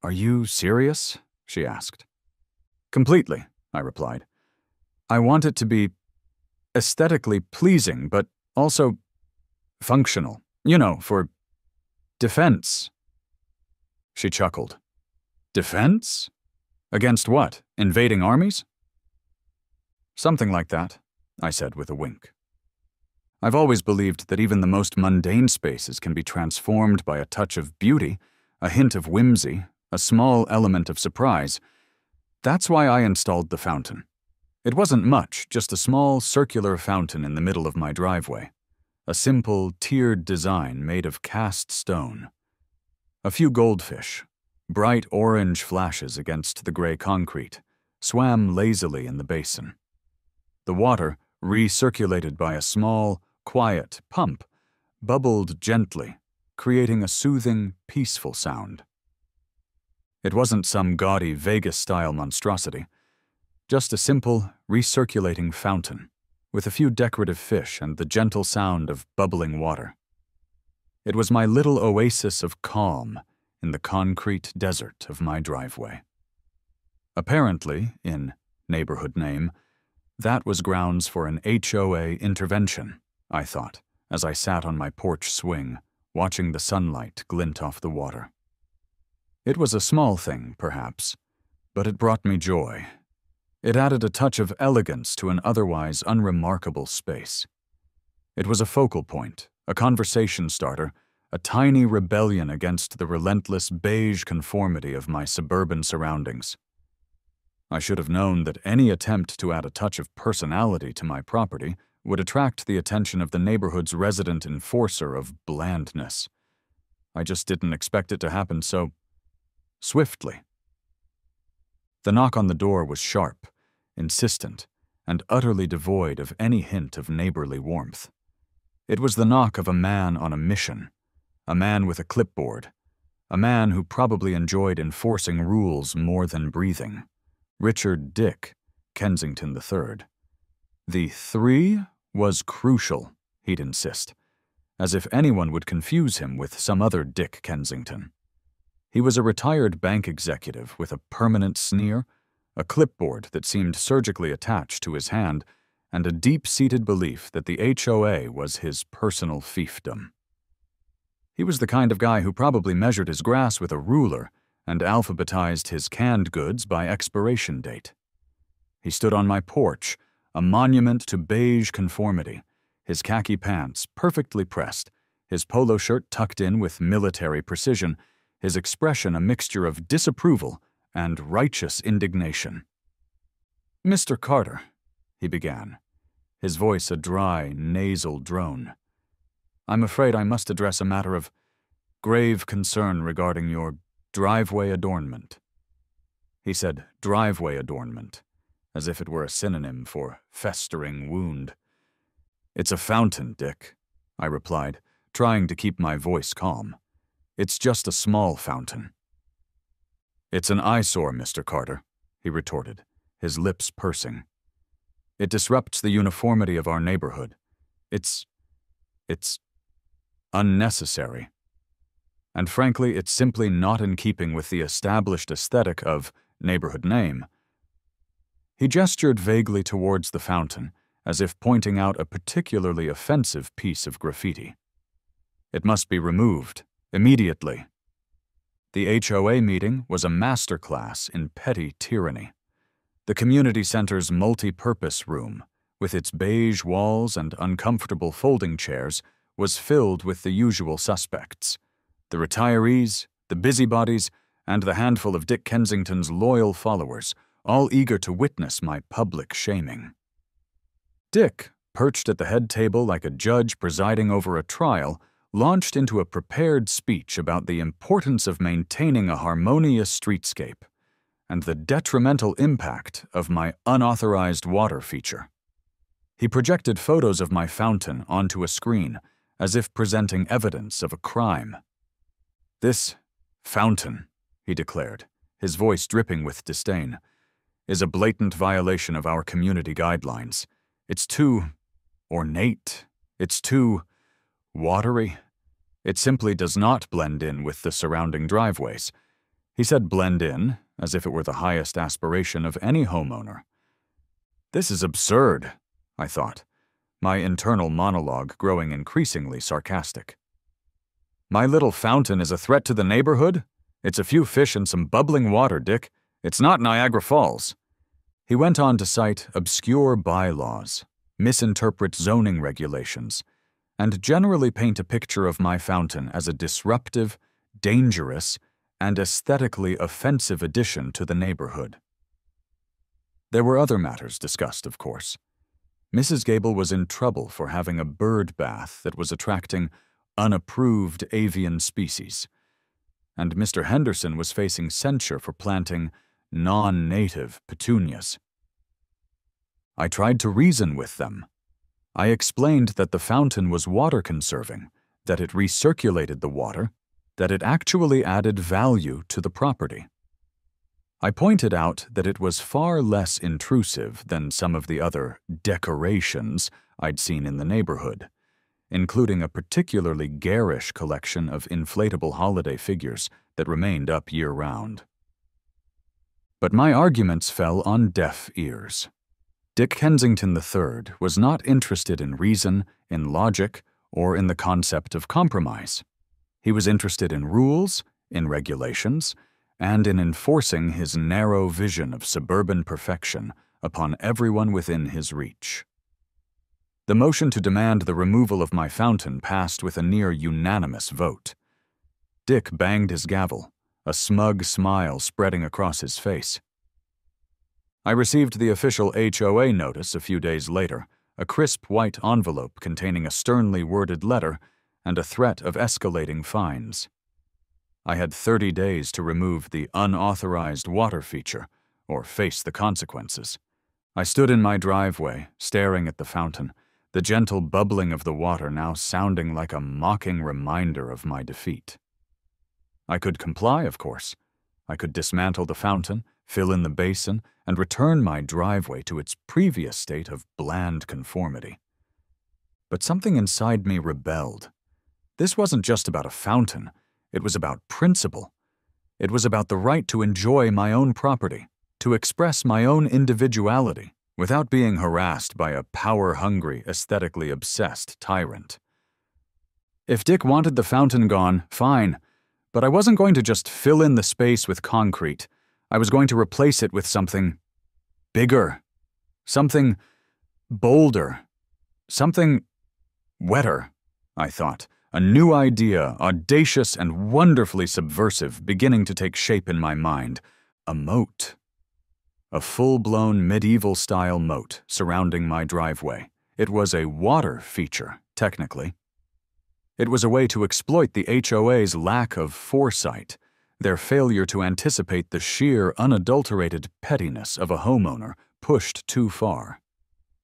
Are you serious? She asked. Completely, I replied. I want it to be aesthetically pleasing, but also functional. You know, for defense. She chuckled. Defense? Against what? Invading armies? Something like that, I said with a wink. I've always believed that even the most mundane spaces can be transformed by a touch of beauty, a hint of whimsy, a small element of surprise. That's why I installed the fountain. It wasn't much, just a small circular fountain in the middle of my driveway. A simple, tiered design made of cast stone. A few goldfish, bright orange flashes against the gray concrete, swam lazily in the basin. The water, recirculated by a small, quiet pump, bubbled gently, creating a soothing, peaceful sound. It wasn't some gaudy Vegas-style monstrosity, just a simple, recirculating fountain, with a few decorative fish and the gentle sound of bubbling water. It was my little oasis of calm in the concrete desert of my driveway. Apparently, in neighborhood name, that was grounds for an HOA intervention, I thought, as I sat on my porch swing, watching the sunlight glint off the water. It was a small thing, perhaps, but it brought me joy. It added a touch of elegance to an otherwise unremarkable space. It was a focal point, a conversation starter, a tiny rebellion against the relentless beige conformity of my suburban surroundings. I should have known that any attempt to add a touch of personality to my property would attract the attention of the neighborhood's resident enforcer of blandness. I just didn't expect it to happen so swiftly. The knock on the door was sharp, insistent, and utterly devoid of any hint of neighborly warmth. It was the knock of a man on a mission, a man with a clipboard, a man who probably enjoyed enforcing rules more than breathing. Richard Dick, Kensington III. The 3 was crucial, he'd insist, as if anyone would confuse him with some other Dick Kensington. He was a retired bank executive with a permanent sneer, a clipboard that seemed surgically attached to his hand, and a deep-seated belief that the HOA was his personal fiefdom. He was the kind of guy who probably measured his grass with a ruler and alphabetized his canned goods by expiration date. He stood on my porch, a monument to beige conformity, his khaki pants perfectly pressed, his polo shirt tucked in with military precision, his expression a mixture of disapproval and righteous indignation. "Mr. Carter," he began, his voice a dry, nasal drone. "I'm afraid I must address a matter of grave concern regarding your driveway adornment." He said driveway adornment, as if it were a synonym for festering wound. "It's a fountain, Dick," I replied, trying to keep my voice calm. "It's just a small fountain." "It's an eyesore, Mr. Carter," he retorted, his lips pursing. "It disrupts the uniformity of our neighborhood. It's unnecessary. And frankly, it's simply not in keeping with the established aesthetic of neighborhood name." He gestured vaguely towards the fountain, as if pointing out a particularly offensive piece of graffiti. "It must be removed, immediately." The HOA meeting was a masterclass in petty tyranny. The community center's multi-purpose room, with its beige walls and uncomfortable folding chairs, was filled with the usual suspects: the retirees, the busybodies, and the handful of Dick Kensington's loyal followers, all eager to witness my public shaming. Dick, perched at the head table like a judge presiding over a trial, launched into a prepared speech about the importance of maintaining a harmonious streetscape and the detrimental impact of my unauthorized water feature. He projected photos of my fountain onto a screen, as if presenting evidence of a crime. "This fountain," he declared, his voice dripping with disdain, "is a blatant violation of our community guidelines. It's too ornate. It's too watery. It simply does not blend in with the surrounding driveways. He said blend in, as if it were the highest aspiration of any homeowner. This is absurd, I thought, my internal monologue growing increasingly sarcastic. My little fountain is a threat to the neighborhood? It's a few fish and some bubbling water, Dick. It's not Niagara Falls. He went on to cite obscure bylaws, misinterpret zoning regulations, and generally paint a picture of my fountain as a disruptive, dangerous, and aesthetically offensive addition to the neighborhood. There were other matters discussed, of course. Mrs. Gable was in trouble for having a bird bath that was attracting unapproved avian species, and Mr. Henderson was facing censure for planting non-native petunias. I tried to reason with them. I explained that the fountain was water-conserving, that it recirculated the water, that it actually added value to the property. I pointed out that it was far less intrusive than some of the other decorations I'd seen in the neighborhood, including a particularly garish collection of inflatable holiday figures that remained up year-round. But my arguments fell on deaf ears. Dick Kensington III was not interested in reason, in logic, or in the concept of compromise. He was interested in rules, in regulations, and in enforcing his narrow vision of suburban perfection upon everyone within his reach. The motion to demand the removal of my fountain passed with a near unanimous vote. Dick banged his gavel, a smug smile spreading across his face. I received the official HOA notice a few days later, a crisp white envelope containing a sternly worded letter and a threat of escalating fines. I had 30 days to remove the unauthorized water feature, or face the consequences. I stood in my driveway, staring at the fountain, the gentle bubbling of the water now sounding like a mocking reminder of my defeat. I could comply, of course. I could dismantle the fountain, fill in the basin, and return my driveway to its previous state of bland conformity. But something inside me rebelled. This wasn't just about a fountain. It was about principle. It was about the right to enjoy my own property, to express my own individuality without being harassed by a power-hungry, aesthetically obsessed tyrant. If Dick wanted the fountain gone, fine, but I wasn't going to just fill in the space with concrete. I was going to replace it with something bigger, something bolder, something wetter, I thought. A new idea, audacious and wonderfully subversive, beginning to take shape in my mind. A moat. A full-blown medieval-style moat surrounding my driveway. It was a water feature, technically. It was a way to exploit the HOA's lack of foresight, their failure to anticipate the sheer, unadulterated pettiness of a homeowner pushed too far.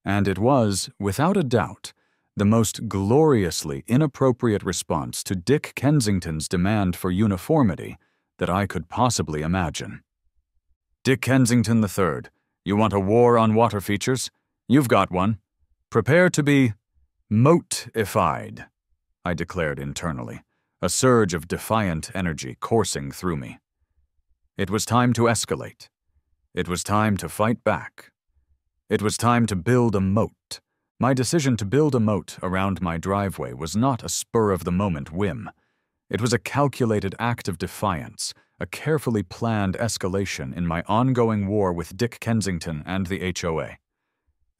And it was, without a doubt, the most gloriously inappropriate response to Dick Kensington's demand for uniformity that I could possibly imagine. Dick Kensington III, you want a war on water features? You've got one. Prepare to be moat-ified, I declared internally, a surge of defiant energy coursing through me. It was time to escalate. It was time to fight back. It was time to build a moat. My decision to build a moat around my driveway was not a spur-of-the-moment whim. It was a calculated act of defiance, a carefully planned escalation in my ongoing war with Dick Kensington and the HOA.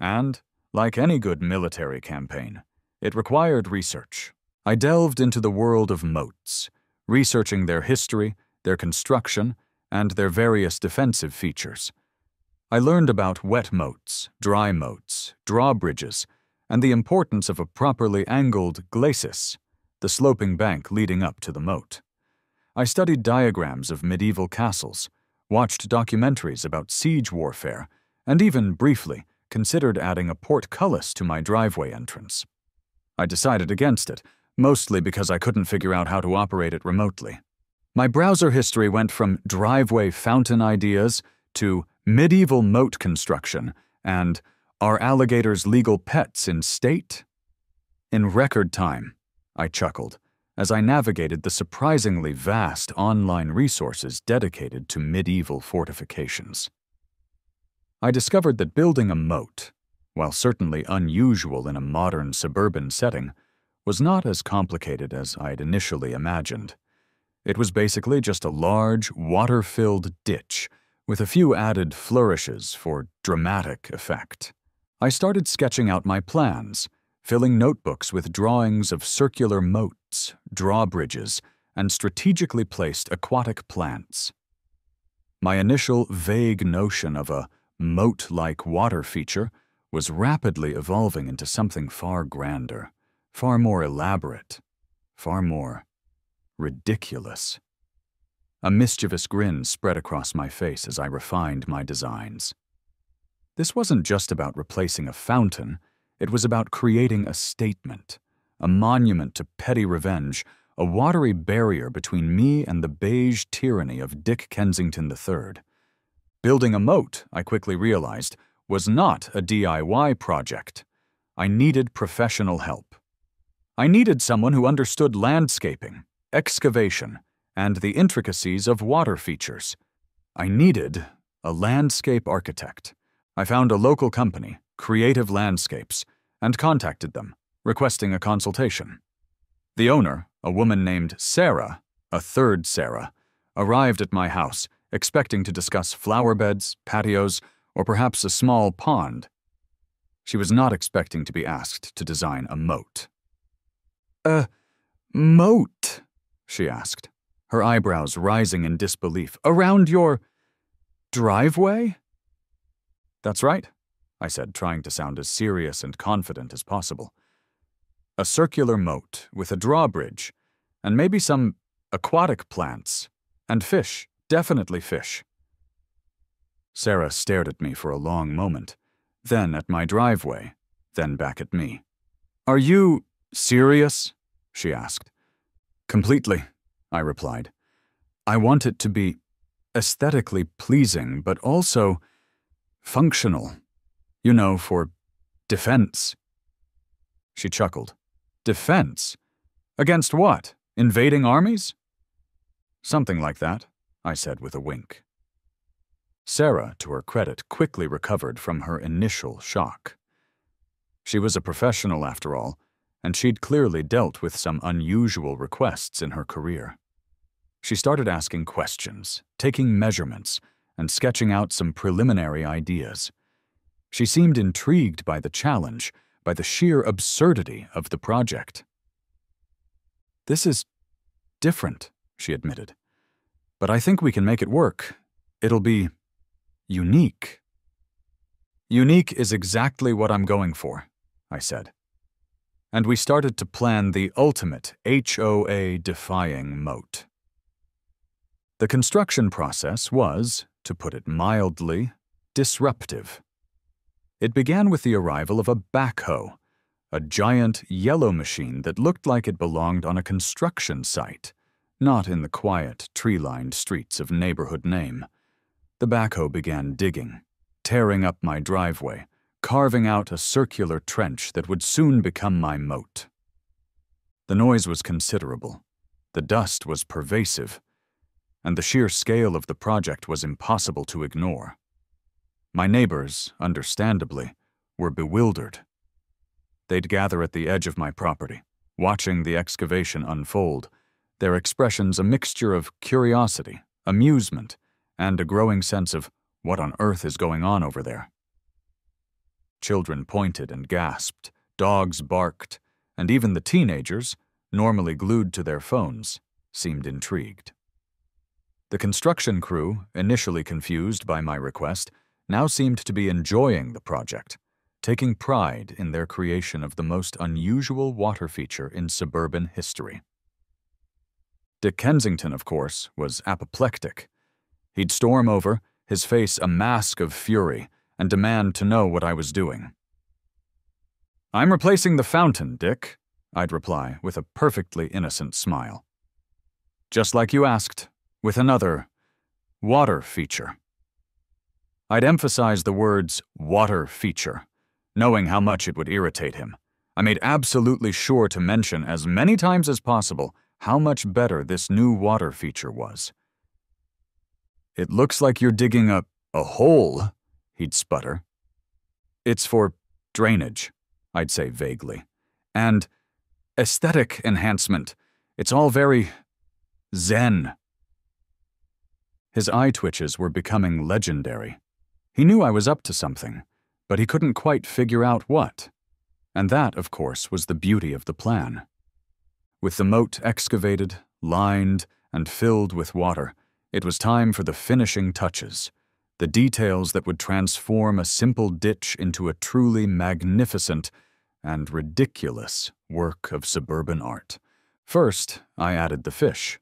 And, like any good military campaign, it required research. I delved into the world of moats, researching their history, their construction, and their various defensive features. I learned about wet moats, dry moats, drawbridges, and the importance of a properly angled glacis, the sloping bank leading up to the moat. I studied diagrams of medieval castles, watched documentaries about siege warfare, and even, briefly, considered adding a portcullis to my driveway entrance. I decided against it, mostly because I couldn't figure out how to operate it remotely. My browser history went from driveway fountain ideas to medieval moat construction and are alligators legal pets in state? In record time, I chuckled, as I navigated the surprisingly vast online resources dedicated to medieval fortifications. I discovered that building a moat, while certainly unusual in a modern suburban setting, was not as complicated as I'd initially imagined. It was basically just a large, water-filled ditch with a few added flourishes for dramatic effect. I started sketching out my plans, filling notebooks with drawings of circular moats, drawbridges, and strategically placed aquatic plants. My initial vague notion of a moat-like water feature was rapidly evolving into something far grander, far more elaborate, far more ridiculous. A mischievous grin spread across my face as I refined my designs. This wasn't just about replacing a fountain, it was about creating a statement, a monument to petty revenge, a watery barrier between me and the beige tyranny of Dick Kensington III. Building a moat, I quickly realized, was not a DIY project. I needed professional help. I needed someone who understood landscaping, excavation, and the intricacies of water features. I needed a landscape architect. I found a local company, Creative Landscapes, and contacted them, requesting a consultation. The owner, a woman named Sarah, a third Sarah, arrived at my house, expecting to discuss flower beds, patios, or perhaps a small pond. She was not expecting to be asked to design a moat. "A moat?" she asked, her eyebrows rising in disbelief. "Around your driveway?" "That's right," I said, trying to sound as serious and confident as possible. "A circular moat with a drawbridge, and maybe some aquatic plants, and fish, definitely fish." Sarah stared at me for a long moment, then at my driveway, then back at me. "Are you serious?" she asked. "Completely," I replied. "I want it to be aesthetically pleasing, but also functional. You know, for defense." She chuckled. "Defense? Against what? Invading armies?" "Something like that," I said with a wink. Sarah, to her credit, quickly recovered from her initial shock. She was a professional after all, and she'd clearly dealt with some unusual requests in her career. She started asking questions, taking measurements, and sketching out some preliminary ideas. She seemed intrigued by the challenge, by the sheer absurdity of the project. "This is different," she admitted. "But I think we can make it work. It'll be unique." "Unique is exactly what I'm going for," I said. And we started to plan the ultimate HOA-defying moat. The construction process was, to put it mildly, disruptive. It began with the arrival of a backhoe, a giant yellow machine that looked like it belonged on a construction site, not in the quiet, tree-lined streets of neighborhood name. The backhoe began digging, tearing up my driveway, carving out a circular trench that would soon become my moat. The noise was considerable, the dust was pervasive, and the sheer scale of the project was impossible to ignore. My neighbors, understandably, were bewildered. They'd gather at the edge of my property, watching the excavation unfold, their expressions a mixture of curiosity, amusement, and a growing sense of what on earth is going on over there. Children pointed and gasped, dogs barked, and even the teenagers, normally glued to their phones, seemed intrigued. The construction crew, initially confused by my request, now seemed to be enjoying the project, taking pride in their creation of the most unusual water feature in suburban history. Dick Kensington, of course, was apoplectic. He'd storm over, his face a mask of fury, and demand to know what I was doing. "I'm replacing the fountain, Dick," I'd reply with a perfectly innocent smile. "Just like you asked, with another water feature." I'd emphasize the words water feature, knowing how much it would irritate him. I made absolutely sure to mention as many times as possible how much better this new water feature was. "It looks like you're digging a hole," he'd sputter. "It's for drainage," I'd say vaguely. "And aesthetic enhancement. It's all very zen." His eye twitches were becoming legendary. He knew I was up to something, but he couldn't quite figure out what. And that, of course, was the beauty of the plan. With the moat excavated, lined, and filled with water, it was time for the finishing touches, the details that would transform a simple ditch into a truly magnificent and ridiculous work of suburban art. First, I added the fish.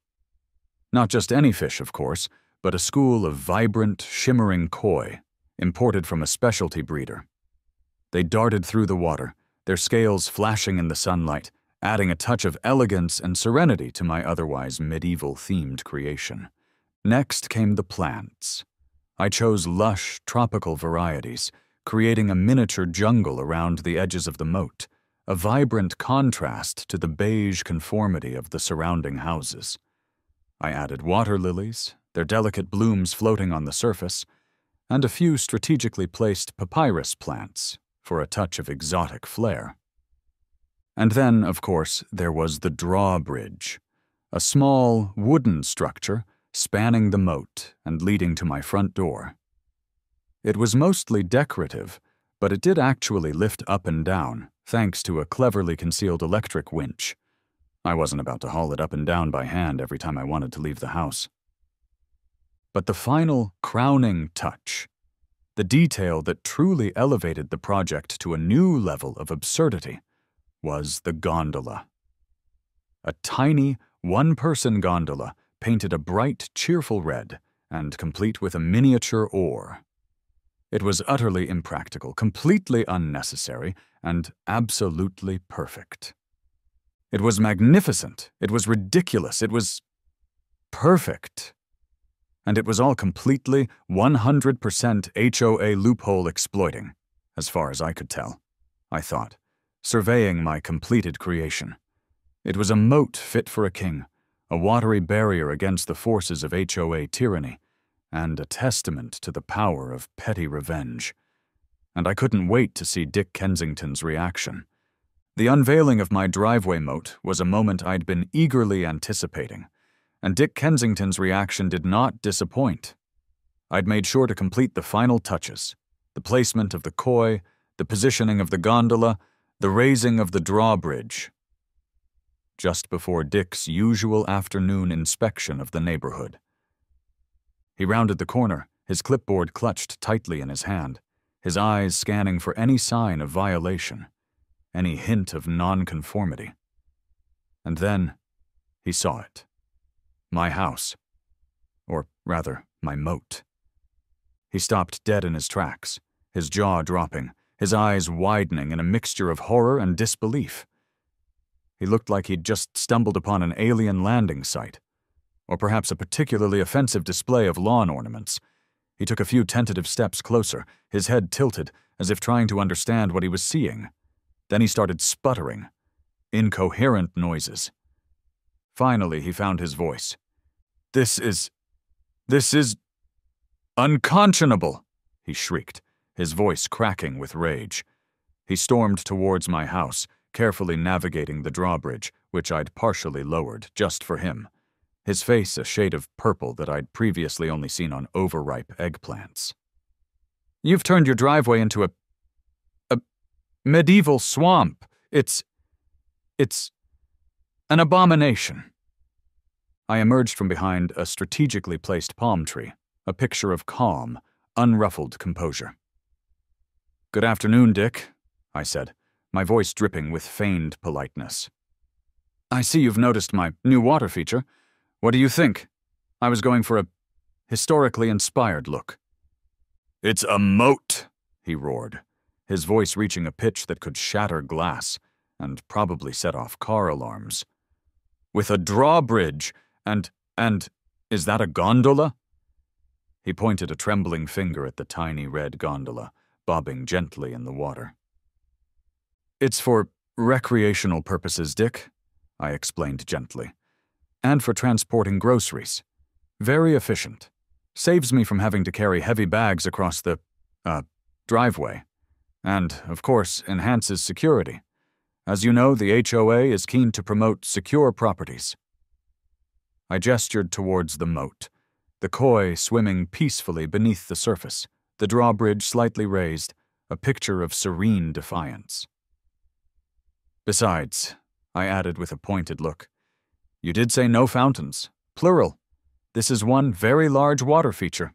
Not just any fish, of course, but a school of vibrant, shimmering koi, imported from a specialty breeder. They darted through the water, their scales flashing in the sunlight, adding a touch of elegance and serenity to my otherwise medieval-themed creation. Next came the plants. I chose lush, tropical varieties, creating a miniature jungle around the edges of the moat, a vibrant contrast to the beige conformity of the surrounding houses. I added water lilies, their delicate blooms floating on the surface, and a few strategically placed papyrus plants for a touch of exotic flair. And then, of course, there was the drawbridge, a small wooden structure spanning the moat and leading to my front door. It was mostly decorative, but it did actually lift up and down, thanks to a cleverly concealed electric winch. I wasn't about to haul it up and down by hand every time I wanted to leave the house. But the final crowning touch, the detail that truly elevated the project to a new level of absurdity, was the gondola. A tiny, one-person gondola painted a bright, cheerful red and complete with a miniature oar. It was utterly impractical, completely unnecessary, and absolutely perfect. It was magnificent, it was ridiculous, it was perfect. And it was all completely 100% HOA loophole exploiting, as far as I could tell, I thought, surveying my completed creation. It was a moat fit for a king, a watery barrier against the forces of HOA tyranny, and a testament to the power of petty revenge. And I couldn't wait to see Dick Kensington's reaction. The unveiling of my driveway moat was a moment I'd been eagerly anticipating, and Dick Kensington's reaction did not disappoint. I'd made sure to complete the final touches, the placement of the koi, the positioning of the gondola, the raising of the drawbridge, just before Dick's usual afternoon inspection of the neighborhood. He rounded the corner, his clipboard clutched tightly in his hand, his eyes scanning for any sign of violation, any hint of nonconformity. And then he saw it. My house. Or rather, my moat. He stopped dead in his tracks, his jaw dropping, his eyes widening in a mixture of horror and disbelief. He looked like he'd just stumbled upon an alien landing site, or perhaps a particularly offensive display of lawn ornaments. He took a few tentative steps closer, his head tilted, as if trying to understand what he was seeing. Then he started sputtering, incoherent noises. Finally, he found his voice. This is unconscionable, he shrieked, his voice cracking with rage. He stormed towards my house, carefully navigating the drawbridge, which I'd partially lowered just for him, his face a shade of purple that I'd previously only seen on overripe eggplants. "You've turned your driveway into a medieval swamp. It's an abomination." I emerged from behind a strategically placed palm tree, a picture of calm, unruffled composure. "Good afternoon, Dick," I said, my voice dripping with feigned politeness. "I see you've noticed my new water feature. What do you think? I was going for a historically inspired look." "It's a moat," he roared, his voice reaching a pitch that could shatter glass and probably set off car alarms. "With a drawbridge and is that a gondola?" He pointed a trembling finger at the tiny red gondola, bobbing gently in the water. "It's for recreational purposes, Dick," I explained gently. and for transporting groceries. Very efficient. Saves me from having to carry heavy bags across the, driveway. And, of course, enhances security. As you know, the HOA is keen to promote secure properties. I gestured towards the moat, the koi swimming peacefully beneath the surface, the drawbridge slightly raised, a picture of serene defiance. Besides, I added with a pointed look, you did say no fountains, plural. This is one very large water feature.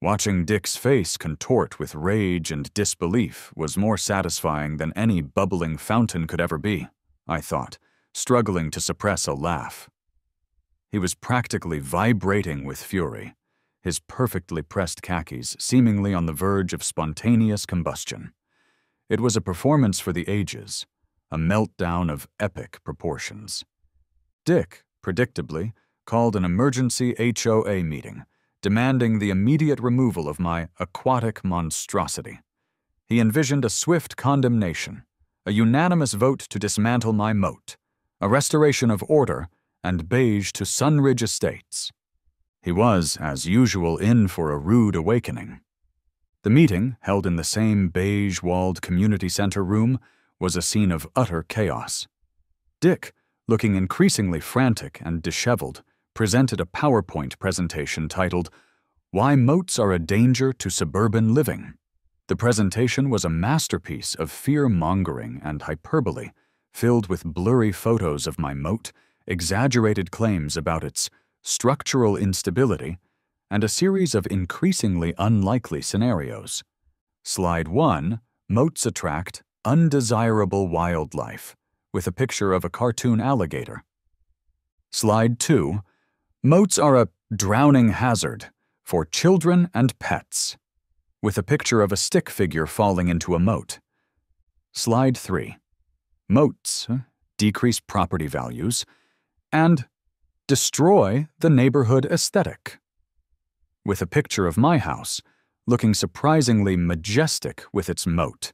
Watching Dick's face contort with rage and disbelief was more satisfying than any bubbling fountain could ever be, I thought, struggling to suppress a laugh. He was practically vibrating with fury, his perfectly pressed khakis seemingly on the verge of spontaneous combustion. It was a performance for the ages, a meltdown of epic proportions. Dick, predictably, called an emergency HOA meeting, demanding the immediate removal of my aquatic monstrosity. He envisioned a swift condemnation, a unanimous vote to dismantle my moat, a restoration of order, and beige to Sunridge Estates. He was, as usual, in for a rude awakening. The meeting, held in the same beige-walled community center room, was a scene of utter chaos. Dick, looking increasingly frantic and disheveled, presented a PowerPoint presentation titled, "Why Moats Are a Danger to Suburban Living." The presentation was a masterpiece of fear-mongering and hyperbole, filled with blurry photos of my moat, exaggerated claims about its structural instability, and a series of increasingly unlikely scenarios. Slide 1, Moats attract undesirable wildlife, with a picture of a cartoon alligator. Slide 2, Moats are a drowning hazard for children and pets, with a picture of a stick figure falling into a moat. Slide 3, Moats decrease property values and destroy the neighborhood aesthetic, with a picture of my house, looking surprisingly majestic with its moat,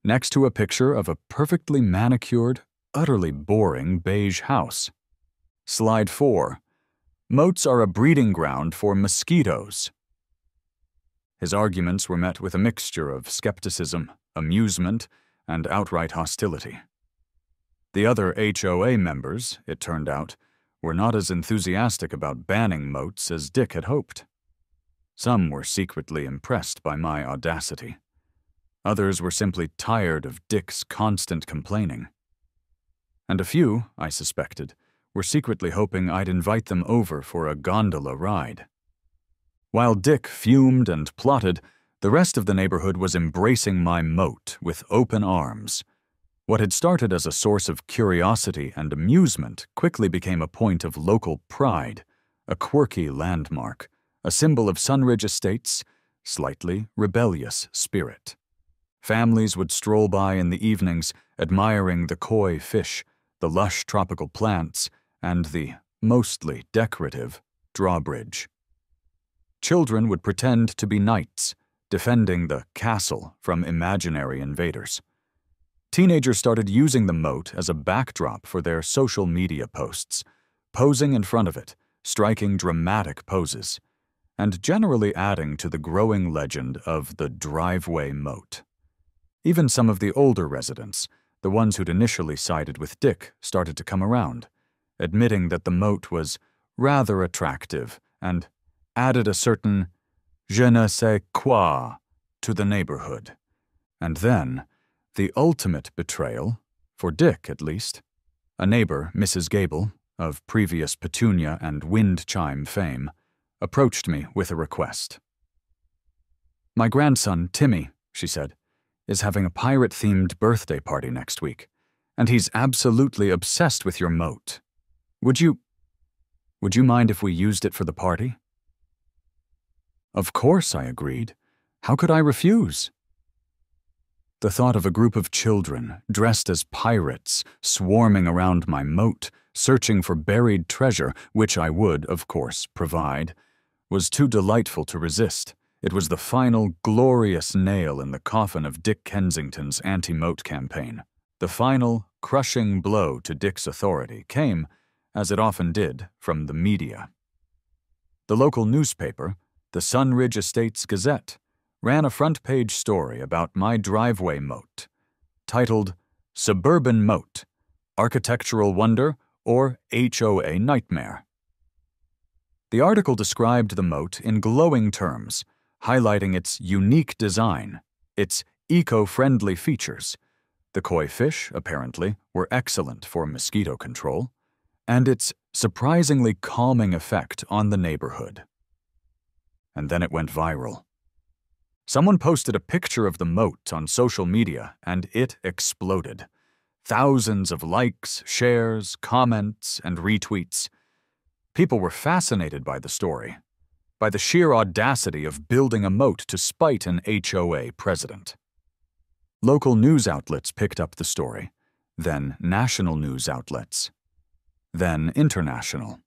next to a picture of a perfectly manicured, utterly boring beige house. Slide 4, Moats are a breeding ground for mosquitoes. His arguments were met with a mixture of skepticism, amusement, and outright hostility. The other HOA members, it turned out, were not as enthusiastic about banning moats as Dick had hoped. Some were secretly impressed by my audacity. Others were simply tired of Dick's constant complaining. And a few, I suspected, were secretly hoping I'd invite them over for a gondola ride. While Dick fumed and plotted, the rest of the neighborhood was embracing my moat with open arms. What had started as a source of curiosity and amusement quickly became a point of local pride, a quirky landmark, a symbol of Sunridge Estates' slightly rebellious spirit. Families would stroll by in the evenings, admiring the koi fish, the lush tropical plants, and the mostly decorative drawbridge. Children would pretend to be knights, defending the castle from imaginary invaders. Teenagers started using the moat as a backdrop for their social media posts, posing in front of it, striking dramatic poses, and generally adding to the growing legend of the driveway moat. Even some of the older residents, the ones who'd initially sided with Dick, started to come around, admitting that the moat was rather attractive and added a certain je ne sais quoi to the neighborhood. And then, the ultimate betrayal, for Dick at least. A neighbor, Mrs. Gable, of previous Petunia and wind chime fame, approached me with a request. "My grandson, Timmy," she said, "is having a pirate-themed birthday party next week, and he's absolutely obsessed with your moat. Would you mind if we used it for the party?" Of course, I agreed. How could I refuse? The thought of a group of children, dressed as pirates, swarming around my moat, searching for buried treasure, which I would, of course, provide, was too delightful to resist. It was the final glorious nail in the coffin of Dick Kensington's anti-moat campaign. The final crushing blow to Dick's authority came as it often did from the media. The local newspaper, the Sunridge Estates Gazette, ran a front-page story about my driveway moat, titled "Suburban Moat, Architectural Wonder or HOA Nightmare." The article described the moat in glowing terms, highlighting its unique design, its eco-friendly features. The koi fish, apparently, were excellent for mosquito control, and its surprisingly calming effect on the neighborhood. And then it went viral. Someone posted a picture of the moat on social media, and it exploded. Thousands of likes, shares, comments, and retweets. People were fascinated by the story, by the sheer audacity of building a moat to spite an HOA president. Local news outlets picked up the story, then national news outlets, then international.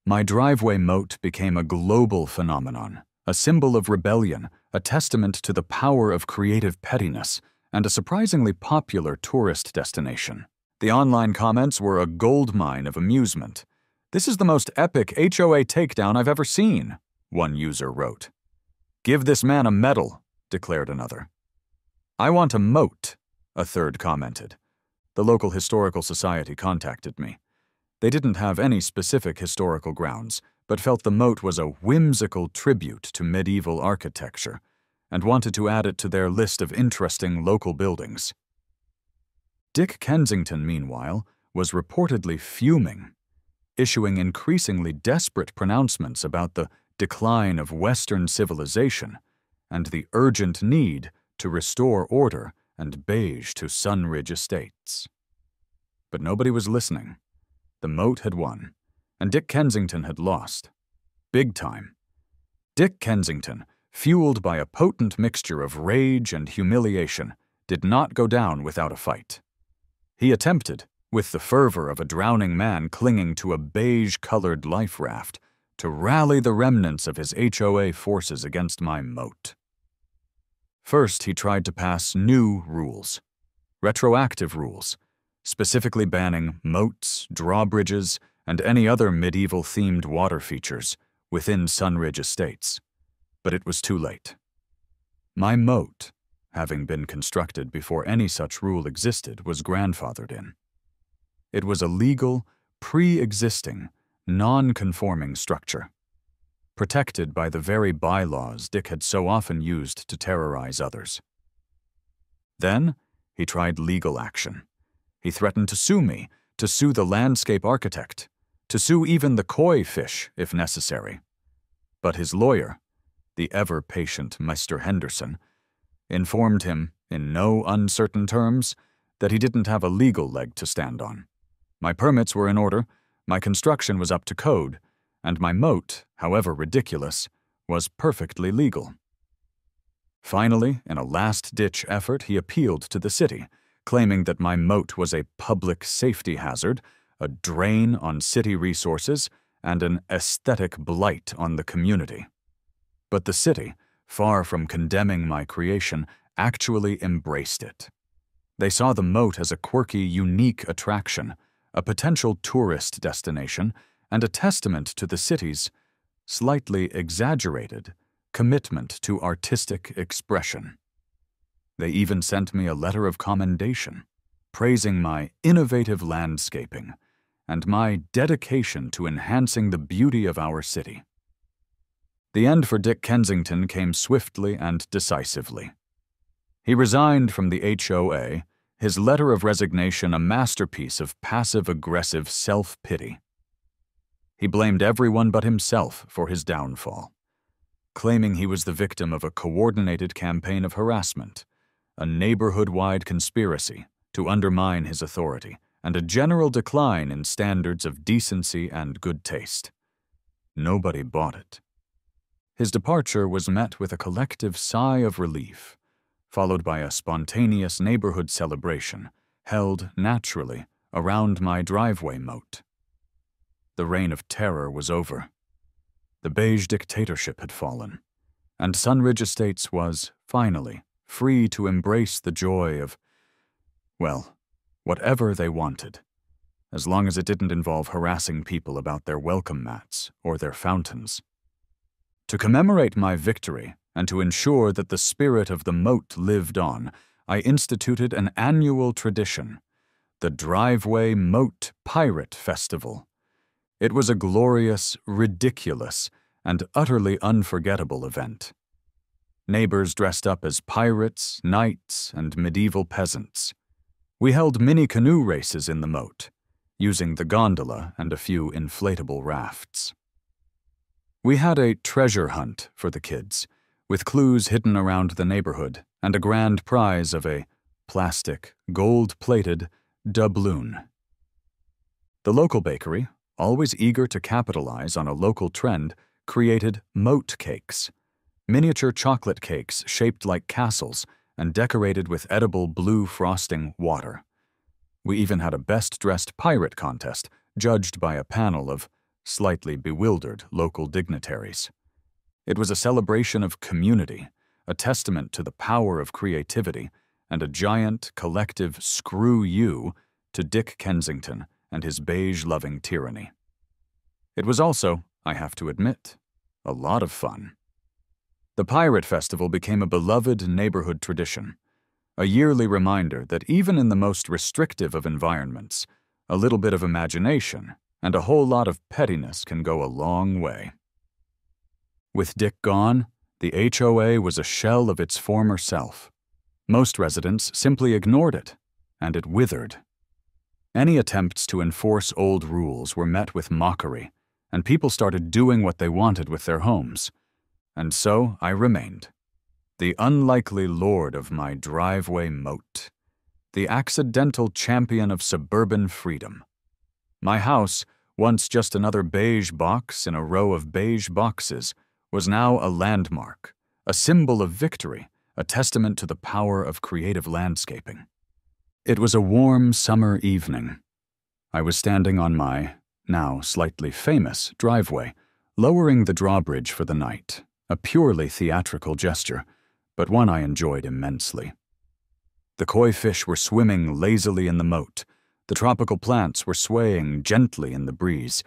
My driveway moat became a global phenomenon, a symbol of rebellion, a testament to the power of creative pettiness, and a surprisingly popular tourist destination. The online comments were a goldmine of amusement. "This is the most epic HOA takedown I've ever seen," one user wrote. "Give this man a medal," declared another. "I want a moat," a third commented. The local historical society contacted me. They didn't have any specific historical grounds, but felt the moat was a whimsical tribute to medieval architecture, and wanted to add it to their list of interesting local buildings. Dick Kensington, meanwhile, was reportedly fuming, issuing increasingly desperate pronouncements about the decline of Western civilization and the urgent need to restore order and beige to Sunridge Estates. But nobody was listening. The moat had won, and Dick Kensington had lost. Big time. Dick Kensington, fueled by a potent mixture of rage and humiliation, did not go down without a fight. He attempted, with the fervor of a drowning man clinging to a beige-colored life raft, to rally the remnants of his HOA forces against my moat. First, he tried to pass new rules, retroactive rules, specifically banning moats, drawbridges, and any other medieval-themed water features within Sunridge Estates. But it was too late. My moat, having been constructed before any such rule existed, was grandfathered in. It was a legal, pre-existing, non-conforming structure, protected by the very bylaws Dick had so often used to terrorize others. Then, he tried legal action. He threatened to sue me, to sue the landscape architect, to sue even the koi fish, if necessary. But his lawyer, the ever-patient Mr. Henderson, informed him, in no uncertain terms, that he didn't have a legal leg to stand on. My permits were in order, my construction was up to code, and my moat, however ridiculous, was perfectly legal. Finally, in a last-ditch effort, he appealed to the city, claiming that my moat was a public safety hazard, a drain on city resources, and an aesthetic blight on the community. But the city, far from condemning my creation, actually embraced it. They saw the moat as a quirky, unique attraction, a potential tourist destination, and a testament to the city's slightly exaggerated commitment to artistic expression. They even sent me a letter of commendation, praising my innovative landscaping and my dedication to enhancing the beauty of our city. The end for Dick Kensington came swiftly and decisively. He resigned from the HOA, his letter of resignation a masterpiece of passive-aggressive self-pity. He blamed everyone but himself for his downfall, claiming he was the victim of a coordinated campaign of harassment, a neighborhood-wide conspiracy to undermine his authority, and a general decline in standards of decency and good taste. Nobody bought it. His departure was met with a collective sigh of relief, followed by a spontaneous neighborhood celebration held naturally around my driveway moat. The reign of terror was over. The beige dictatorship had fallen, and Sunridge Estates was, finally, free to embrace the joy of, well, whatever they wanted, as long as it didn't involve harassing people about their welcome mats or their fountains. To commemorate my victory and to ensure that the spirit of the Moat lived on, I instituted an annual tradition, the Driveway Moat Pirate Festival. It was a glorious, ridiculous, and utterly unforgettable event. Neighbors dressed up as pirates, knights, and medieval peasants. We held mini canoe races in the moat, using the gondola and a few inflatable rafts. We had a treasure hunt for the kids, with clues hidden around the neighborhood and a grand prize of a plastic, gold-plated doubloon. The local bakery, always eager to capitalize on a local trend, created Moat cakes, miniature chocolate cakes shaped like castles and decorated with edible blue frosting water. We even had a best-dressed pirate contest, judged by a panel of slightly bewildered local dignitaries. It was a celebration of community, a testament to the power of creativity, and a giant, collective screw you to Dick Kensington and his beige-loving tyranny. It was also, I have to admit, a lot of fun. The Pirate Festival became a beloved neighborhood tradition, a yearly reminder that even in the most restrictive of environments, a little bit of imagination and a whole lot of pettiness can go a long way. With Dick gone, the HOA was a shell of its former self. Most residents simply ignored it, and it withered. Any attempts to enforce old rules were met with mockery, and people started doing what they wanted with their homes. And so I remained, the unlikely lord of my driveway moat, the accidental champion of suburban freedom. My house, once just another beige box in a row of beige boxes, was now a landmark, a symbol of victory, a testament to the power of creative landscaping. It was a warm summer evening. I was standing on my, now slightly famous, driveway, lowering the drawbridge for the night, a purely theatrical gesture, but one I enjoyed immensely. The koi fish were swimming lazily in the moat, the tropical plants were swaying gently in the breeze,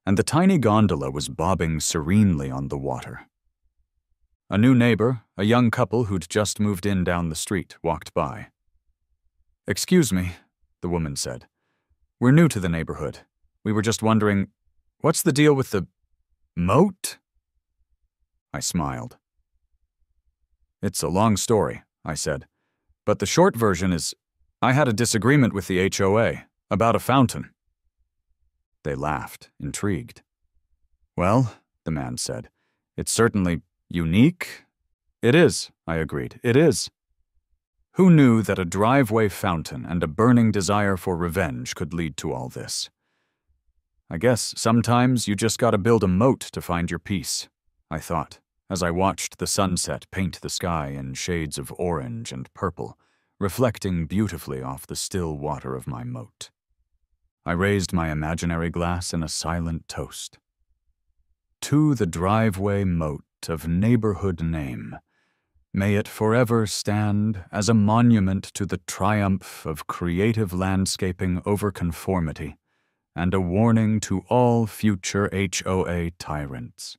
and the tiny gondola was bobbing serenely on the water. A new neighbor, a young couple who'd just moved in down the street, walked by. "Excuse me," the woman said. "We're new to the neighborhood. We were just wondering, what's the deal with the moat?" I smiled. "It's a long story," I said, "but the short version is I had a disagreement with the HOA about a fountain." They laughed, intrigued. "Well," the man said, "it's certainly unique." "It is," I agreed, "it is." Who knew that a driveway fountain and a burning desire for revenge could lead to all this? I guess sometimes you just gotta build a moat to find your peace, I thought, as I watched the sunset paint the sky in shades of orange and purple, reflecting beautifully off the still water of my moat. I raised my imaginary glass in a silent toast. To the driveway moat of neighborhood name, may it forever stand as a monument to the triumph of creative landscaping over conformity, and a warning to all future HOA tyrants.